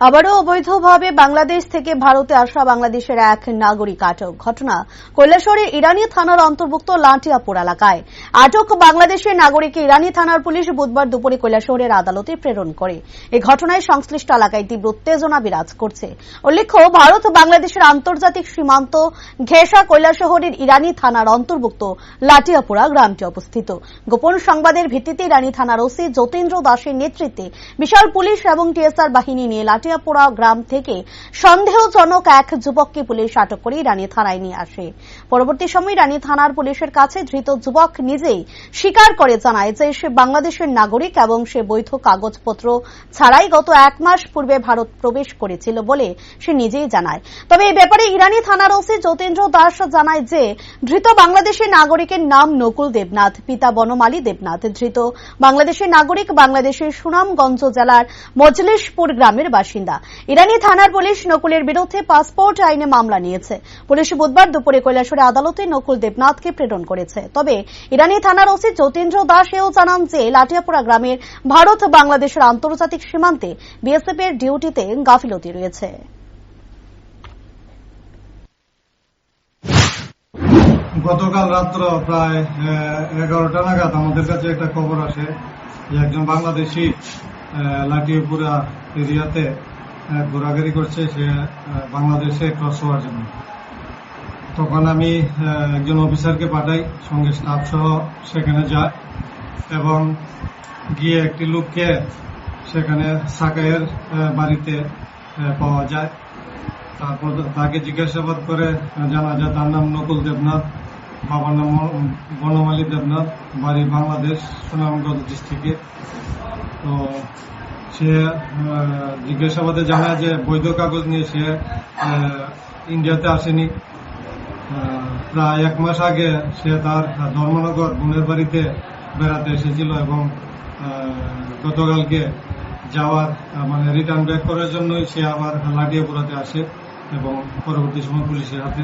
আবারও অবৈধভাবে বাংলাদেশ থেকে ভারতে আসা বাংলাদেশের এক নাগরিক আটক। ঘটনা কৈলাসহরের ইরানি থানার অন্তর্ভুক্ত লাটিয়াপুর এলাকায়। আটক বাংলাদেশের নাগরিককে ইরানি থানার পুলিশ বুধবার দুপুরে কৈলাসহরের আদালতে প্রেরণ করে। এই ঘটনায় সংশ্লিষ্ট এলাকায় তীব্র উত্তেজনা বিরাজ করছে। উল্লেখ্য, ভারত বাংলাদেশের আন্তর্জাতিক সীমান্ত ঘেঁষা কৈলাসহরের ইরানি থানার অন্তর্ভুক্ত লাটিয়াপুরা গ্রামটি অবস্থিত। গোপন সংবাদের ভিত্তিতে ইরানি থানার ওসি যতীন্দ্র দাসের নেতৃত্বে বিশাল পুলিশ এবং টিএসআর বাহিনী নিয়ে লাটিয়াপুরা গ্রাম থেকে সন্দেহজনক এক যুবককে পুলিশ আটক করে ইরানি থানায় নিয়ে আসে। পরবর্তী সময়ে ইরানি থানার পুলিশের কাছে ধৃত যুবক নিজেই স্বীকার করে জানায় যে সে বাংলাদেশের নাগরিক এবং সে বৈধ কাগজপত্র ছাড়াই গত 1 মাস পূর্বে ভারত প্রবেশ করেছিল বলে সে নিজেই জানায়। তবে এই ব্যাপারে ইরানি থানার ওসি যতীন্দ্র দাস জানায় যে ধৃত বাংলাদেশের নাগরিকের নাম নকুল দেবনাথ, পিতা বনমালী দেবনাথ। ধৃত বাংলাদেশের নাগরিক বাংলাদেশের সুনামগঞ্জ জেলার মজলিশপুর গ্রামের বাসিন্দা। ইরানি থানার পুলিশ নকুলের বিরুদ্ধে পাসপোর্ট আইনে মামলা নিয়েছে। পুলিশ বুধবার দুপুরে কৈলাসহরে আদালতে নকুল দেবনাথকে প্রেরণ করেছে। তবে ইরানি থানার ওসি যতীন্দ্র দাস এও জানান যে লাটিয়াপুরা গ্রামের ভারত বাংলাদেশের আন্তর্জাতিক সীমান্তে বিএসএফ এর ডিউটিতে গাফিলতি রয়েছে। গতকাল রাত্র প্রায় 11টা নাগাদ আমাদের কাছে একটা খবর আসে যে একজন বাংলাদেশি লাটিয়াপুরা এরিয়াতে ঘোরাঘুরি করছে, সে বাংলাদেশে ক্রস হওয়ার জন্য। তখন আমি একজন অফিসারকে পাঠাই, সঙ্গে স্টাফ সহ সেখানে যায় এবং গিয়ে একটি লোককে সেখানে সাকাইয়ের বাড়িতে পাওয়া যায়। তারপর তাকে জিজ্ঞাসাবাদ করে জানা যায় তার নাম নকুল দেবনাথ, বাবার নাম বনমালী দেবনাথ, বাড়ি বাংলাদেশ সুনামগঞ্জ ডিস্ট্রিক্টে। তো সে জিজ্ঞাসাবাদে জানায় যে বৈধ কাগজ নিয়ে সে ইন্ডিয়াতে আসেনি। প্রায় 1 মাস আগে সে তার ধর্মনগর বোনের বাড়িতে বেড়াতে এসেছিল এবং গতকালকে যাওয়ার রিটার্ন ব্যাক করার জন্যই সে আবার লাটিয়াপুরাতে আসে এবং পরবর্তী সময় পুলিশের হাতে